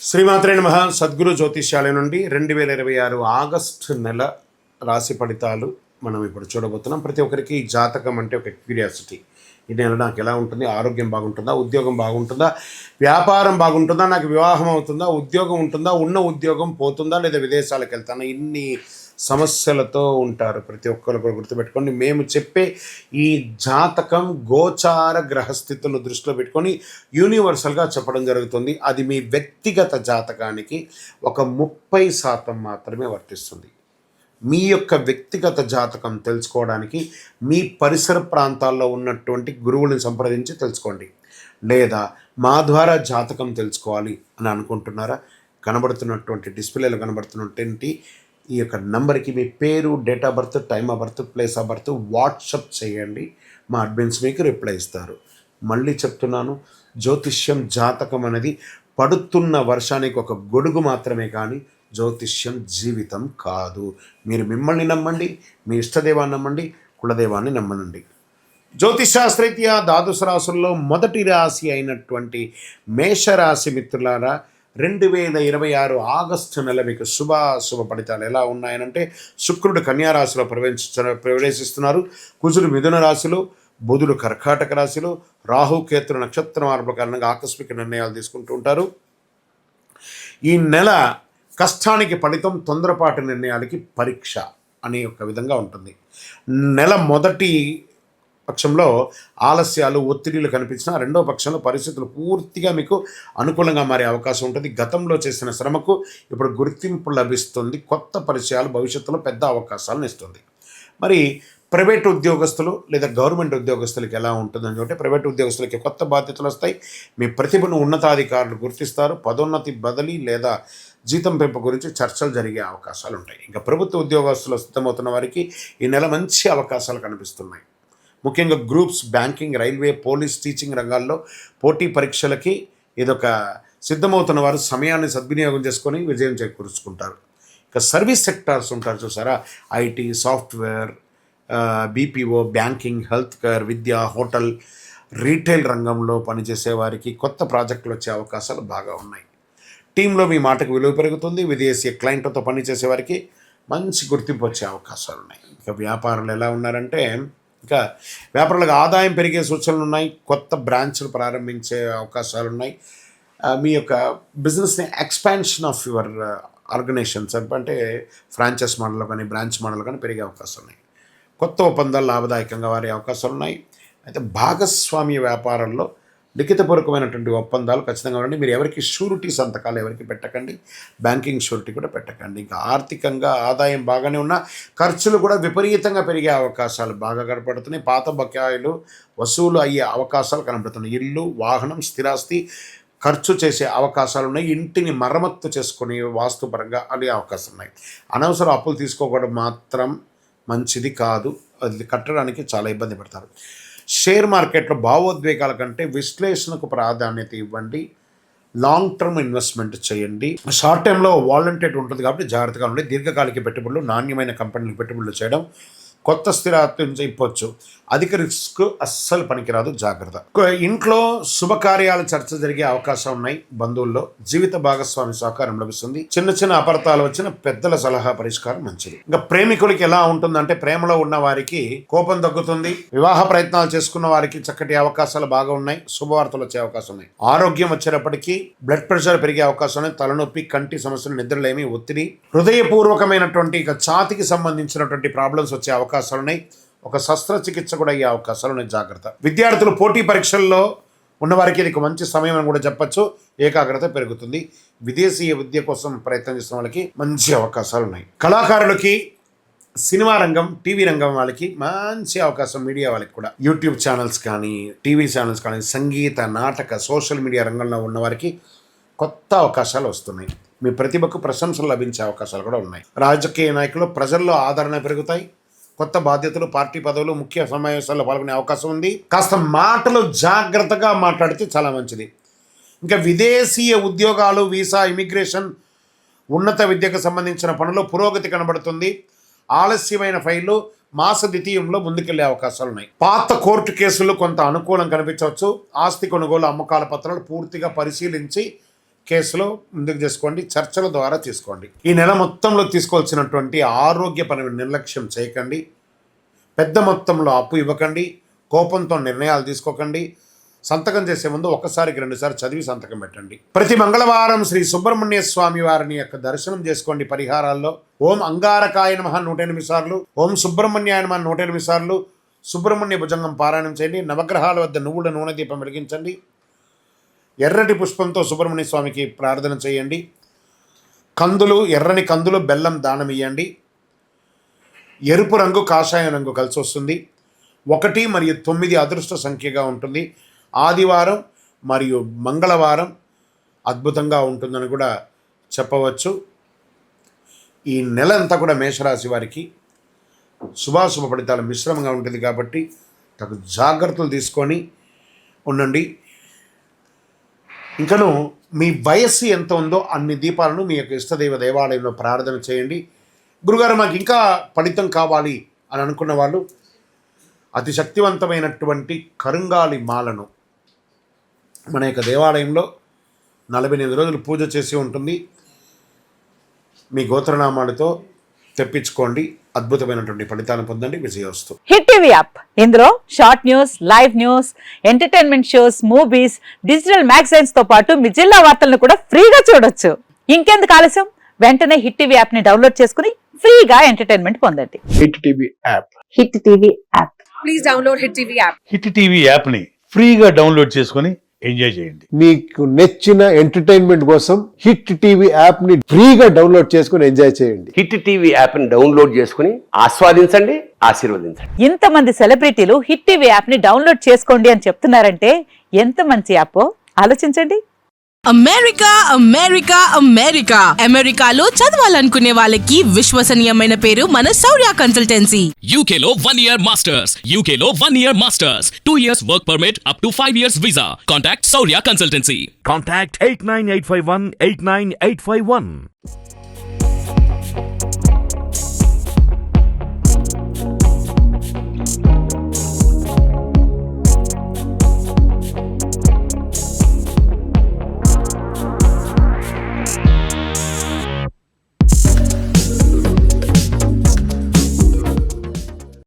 శ్రీమాత్రే నమః. సద్గురు జ్యోతిష్యాలయం నుండి 2026 ఆగస్టు నెల రాశి ఫలితాలు మనం ఇప్పుడు చూడబోతున్నాం. ప్రతి ఒక్కరికి జాతకం అంటే ఒక క్యూరియాసిటీ. ఈ నెల నాకు ఎలా ఉంటుంది, ఆరోగ్యం బాగుంటుందా, ఉద్యోగం బాగుంటుందా, వ్యాపారం బాగుంటుందా, నాకు వివాహం అవుతుందా, ఉద్యోగం ఉంటుందా, ఉన్న ఉద్యోగం పోతుందా, లేదా విదేశాలకు వెళ్తానా, ఇన్ని సమస్యలతో ఉంటారు. ప్రతి ఒక్కరు కూడా గుర్తుపెట్టుకోండి, మేము చెప్పే ఈ జాతకం గోచార గ్రహస్థితులను దృష్టిలో పెట్టుకొని యూనివర్సల్గా చెప్పడం జరుగుతుంది. అది మీ వ్యక్తిగత జాతకానికి ఒక 30% మాత్రమే వర్తిస్తుంది. మీ యొక్క వ్యక్తిగత జాతకం తెలుసుకోవడానికి మీ పరిసర ప్రాంతాల్లో ఉన్నటువంటి గురువులను సంప్రదించి తెలుసుకోండి. లేదా మా ద్వారా జాతకం తెలుసుకోవాలి అని అనుకుంటున్నారా? కనబడుతున్నటువంటి డిస్ప్లేలో కనబడుతున్నటువంటి ఈ యొక్క నంబర్కి మీ పేరు, date of birth, time of birth, place of birth WhatsApp చేయండి. మా అడ్మిన్స్ మీకు రిప్లై ఇస్తారు. మళ్ళీ చెప్తున్నాను, జ్యోతిష్యం జాతకం అనేది పడుతున్న వర్షానికి ఒక గొడుగు మాత్రమే, కానీ జ్యోతిష్యం జీవితం కాదు. మీరు మిమ్మల్ని నమ్మండి, మీ ఇష్టదేవాన్ని నమ్మండి, కులదేవాన్ని నమ్మనండి. జ్యోతిషాస్త్రరీత్యా ద్వాదశ రాశుల్లో మొదటి రాశి అయినటువంటి మేషరాశి మిత్రులారా, 2026 ఆగస్టు నెల మీకు శుభ ఫలితాలు ఎలా ఉన్నాయనంటే, శుక్రుడు కన్యారాశిలో ప్రవేశిస్తున్నారు, కుజుడు మిథున రాశిలో, బుధుడు కర్కాటక రాశిలో, రాహుకేతుల నక్షత్ర మార్పుల కారణంగా ఆకస్మిక నిర్ణయాలు తీసుకుంటూ ఉంటారు. ఈ నెల కష్టానికి ఫలితం, తొందరపాటు నిర్ణయాలకి పరీక్ష అనే ఒక విధంగా ఉంటుంది. నెల మొదటి పక్షంలో ఆలస్యాలు, ఒత్తిడిలు కనిపించిన రెండవ పక్షంలో పరిస్థితులు పూర్తిగా మీకు అనుకూలంగా మారే అవకాశం ఉంటుంది. గతంలో చేసిన శ్రమకు ఇప్పుడు గుర్తింపు లభిస్తుంది. కొత్త పరిచయాలు భవిష్యత్తులో పెద్ద అవకాశాలను ఇస్తుంది. మరి ప్రైవేట్ ఉద్యోగస్తులు లేదా గవర్నమెంట్ ఉద్యోగస్తులకి ఎలా ఉంటుందని చూస్తే, ప్రైవేట్ ఉద్యోగస్తులకి కొత్త బాధ్యతలు వస్తాయి. మీ ప్రతిభను ఉన్నతాధికారులు గుర్తిస్తారు. పదోన్నతి, బదిలీ లేదా జీతం పెంపు గురించి చర్చలు జరిగే అవకాశాలు ఉంటాయి. ఇంకా ప్రభుత్వ ఉద్యోగస్తులు సిద్ధమవుతున్న వారికి ఈ నెల మంచి అవకాశాలు కనిపిస్తున్నాయి. ముఖ్యంగా groups, banking, railway, police, teaching రంగాల్లో పోటీ పరీక్షలకి ఇదొక సిద్ధమవుతున్న వారు సమయాన్ని సద్వినియోగం చేసుకొని విజయం చేకూర్చుకుంటారు. ఇక సర్వీస్ సెక్టార్స్ ఉంటారు చూసారా, IT, software, BPO, banking, health care, Vidya, hotel, retail రంగంలో పనిచేసే వారికి కొత్త ప్రాజెక్టులు వచ్చే అవకాశాలు బాగా ఉన్నాయి. టీంలో మీ మాటకు విలువ పెరుగుతుంది. విదేశీ క్లయింట్లతో పనిచేసే వారికి మంచి గుర్తింపు వచ్చే అవకాశాలు ఉన్నాయి. ఇక వ్యాపారులు ఎలా ఉన్నారంటే, ఇంకా వ్యాపారులకు ఆదాయం పెరిగే సూచనలు ఉన్నాయి. కొత్త బ్రాంచ్లు ప్రారంభించే అవకాశాలు ఉన్నాయి. మీ యొక్క బిజినెస్ని ఎక్స్పాన్షన్ ఆఫ్ యువర్ ఆర్గనైజేషన్స్ అంటే ఫ్రాంచైజ్ మోడల్ కానీ బ్రాంచ్ మోడల్ కానీ పెరిగే అవకాశాలు ఉన్నాయి. కొత్త ఒప్పందాలు లాభదాయకంగా వారే అవకాశాలు ఉన్నాయి. అయితే భాగస్వామ్య వ్యాపారంలో లిఖితపూర్వకమైనటువంటి ఒప్పందాలు ఖచ్చితంగా ఉండండి. మీరు ఎవరికి షూరిటీ సంతకాలు ఎవరికి పెట్టకండి, బ్యాంకింగ్ షూరిటీ కూడా పెట్టకండి. ఇంకా ఆర్థికంగా ఆదాయం బాగానే ఉన్నా ఖర్చులు కూడా విపరీతంగా పెరిగే అవకాశాలు బాగా కనపడుతున్నాయి. పాత బకాయిలు వసూలు అయ్యే అవకాశాలు కనపడుతున్నాయి. ఇల్లు, వాహనం, స్థిరాస్తి ఖర్చు చేసే అవకాశాలు ఉన్నాయి. ఇంటిని మరమ్మత్తు చేసుకునే వాస్తుపరంగా అనే అవకాశాలు ఉన్నాయి. అనవసర అప్పులు తీసుకోకూడదు మాత్రం మంచిది కాదు. అది కట్టడానికి చాలా ఇబ్బంది పడతారు. షేర్ మార్కెట్లో భావోద్వేగాల కంటే విశ్లేషణకు ప్రాధాన్యత ఇవ్వండి. లాంగ్ టర్మ్ ఇన్వెస్ట్మెంట్ చేయండి. షార్ట్ టైంలో వాలంటీర్ ఉంటుంది కాబట్టి జాగ్రత్తగా ఉండి. దీర్ఘకాలిక పెట్టుబడులు, నాణ్యమైన కంపెనీలకు పెట్టుబడులు చేయడం, కొత్త స్థిరాస్తిని చెప్పొచ్చు. అధిక రిస్క్ అస్సలు పనికిరాదు, జాగ్రత్త. ఇంట్లో శుభకార్యాలు చర్చ జరిగే అవకాశం ఉన్నాయి. బంధువుల్లో జీవిత భాగస్వామి సహకారం లభిస్తుంది. చిన్న చిన్న అపార్థాలు వచ్చిన పెద్దల సలహా పరిష్కారం మంచిది. ఇంకా ప్రేమికులకి ఎలా ఉంటుందంటే, ప్రేమలో ఉన్న వారికి కోపం తగ్గుతుంది. వివాహ ప్రయత్నాలు చేసుకున్న వారికి చక్కటి అవకాశాలు బాగా ఉన్నాయి. శుభవార్తలు వచ్చే అవకాశం ఉన్నాయి. ఆరోగ్యం వచ్చేటప్పటికీ బ్లడ్ ప్రెషర్ పెరిగే అవకాశం ఉన్నాయి. తలనొప్పి, కంటి సమస్యలు, నిద్రలేమి, ఒత్తిడి, హృదయపూర్వకమైనటువంటి ఇక ఛాతికి సంబంధించినటువంటి ప్రాబ్లమ్స్ వచ్చే అవకాశాలు ఉన్నాయి. ఒక శస్త్రచికిత్స కూడా అయ్యే అవకాశాలు ఉన్నాయి, జాగ్రత్త. విద్యార్థులు పోటీ పరీక్షల్లో ఉన్నవారికి ఇది మంచి సమయం అని కూడా చెప్పచ్చు. ఏకాగ్రత పెరుగుతుంది. విదేశీయ విద్య కోసం ప్రయత్నం చేస్తున్న వాళ్ళకి మంచి అవకాశాలు ఉన్నాయి. కళాకారులకి, సినిమా రంగం, టీవీ రంగం వాళ్ళకి మంచి అవకాశం. మీడియా వాళ్ళకి కూడా యూట్యూబ్ ఛానల్స్ కానీ, టీవీ ఛానల్స్ కానీ, సంగీత, నాటక, సోషల్ మీడియా రంగంలో ఉన్న వారికి కొత్త అవకాశాలు వస్తున్నాయి. మీ ప్రతిభకు ప్రశంసలు లభించే అవకాశాలు కూడా ఉన్నాయి. రాజకీయ నాయకులు, ప్రజల్లో ఆదరణ పెరుగుతాయి. కొత్త బాధ్యతలు, పార్టీ పదవులు, ముఖ్య సమావేశాల్లో పాల్గొనే అవకాశం ఉంది. కాస్త మాటలు జాగ్రత్తగా మాట్లాడితే చాలా మంచిది. ఇంకా విదేశీయ ఉద్యోగాలు, వీసా, ఇమిగ్రేషన్, ఉన్నత విద్యకు సంబంధించిన పనులు పురోగతి కనబడుతుంది. ఆలస్యమైన ఫైళ్లు మాస ద్వితీయంలో ముందుకెళ్లే అవకాశాలు ఉన్నాయి. పాత కోర్టు కేసులు కొంత అనుకూలం కనిపించవచ్చు. ఆస్తి కొనుగోలు, అమ్మకాల పత్రాలు పూర్తిగా పరిశీలించి కేసులో ముందుకు చేసుకోండి, చర్చల ద్వారా తీసుకోండి. ఈ నెల మొత్తంలో తీసుకోవాల్సినటువంటి ఆరోగ్యపరమైన నిర్లక్ష్యం చేయకండి. పెద్ద మొత్తంలో అప్పు ఇవ్వకండి. కోపంతో నిర్ణయాలు తీసుకోకండి. సంతకం చేసే ముందు ఒకసారికి 2 సార్లు చదివి సంతకం పెట్టండి. ప్రతి మంగళవారం శ్రీ సుబ్రహ్మణ్య స్వామి వారిని యొక్క దర్శనం చేసుకోండి. పరిహారాల్లో ఓం అంగారకాయ నమః 108 సార్లు, ఓం సుబ్రహ్మణ్యాయ నమః 108 సార్లు సుబ్రహ్మణ్య భుజంగం పారాయణం చేయండి. నవగ్రహాల వద్ద నువ్వుల నూనె దీపం వెలిగించండి. ఎర్రటి పుష్పంతో సుబ్రహ్మణ్య స్వామికి ప్రార్థన చేయండి. ఎర్రని కందులు బెల్లం దానం ఇవ్వండి. ఎరుపు రంగు కాషాయం రంగు కలిసి వస్తుంది. 1 మరియు 9 అదృష్ట సంఖ్యగా ఉంటుంది. ఆదివారం మరియు మంగళవారం అద్భుతంగా ఉంటుందని కూడా చెప్పవచ్చు. ఈ నెల అంతా కూడా మేషరాశి వారికి శుభాశుభ ఫలితాలు మిశ్రమంగా ఉంటుంది కాబట్టి తగు జాగ్రత్తలు తీసుకొని ఉండండి. ఇంకను మీ వయస్సు ఎంత ఉందో అన్ని దీపాలను మీ యొక్క ఇష్టదైవ దేవాలయంలో ప్రార్థన చేయండి. గురుగారు మాకు ఇంకా ఫలితం కావాలి అని అనుకున్న వాళ్ళు అతి శక్తివంతమైనటువంటి కరుంగాలి మాలను మన యొక్క దేవాలయంలో 48 రోజులు పూజ చేసి ఉంటుంది. మీ గోత్రనామాలతో తెప్పించుకోండి. అద్భుతమైనటువంటి ఫలితాలను పొందండి. విజయోస్తు. హిట్ టీవీ యాప్, ఇందులో short news, live news, entertainment shows, movies, digital magazines తో పాటు మీ జిల్లా వార్తలను కూడా ఫ్రీగా చూడొచ్చు. ఇంకెందుకు ఆలస్యం, వెంటనే హిట్ టీవీ యాప్ ని డౌన్లోడ్ చేసుకుని ఫ్రీగా ఎంటర్టైన్మెంట్ పొందండి. Hit TV app. Hit TV app. Please download hit TV app. Hit TV app ని ఫ్రీగా డౌన్లోడ్ చేసుకొని ఎంజాయ్ చేయండి. మీకు నచ్చిన ఎంటర్టైన్మెంట్ కోసం హిట్ టీవీ యాప్ ని ఫ్రీగా డౌన్లోడ్ చేసుకుని ఎంజాయ్ చేయండి. హిట్ టీవీ యాప్ ని డౌన్లోడ్ చేసుకుని ఆస్వాదించండి, ఆశీర్వదించండి. ఇంతమంది సెలబ్రిటీలు హిట్ టీవీ యాప్ ని డౌన్లోడ్ చేసుకోండి అని చెప్తున్నారంటే ఎంత మంచి యాప్ ఆలోచించండి. అమెరికా అమెరికా అమెరికా అమెరికాలో చదవాలనుకునే వాళ్ళకి విశ్వసనీయమైన పేరు మన శౌర్య కన్సల్టెన్సీ. UK లో 1 year masters. UK లో 1 year masters. 2 years work permit up to 5 years visa. Contact Saurya Consultancy. Contact 89851 89851.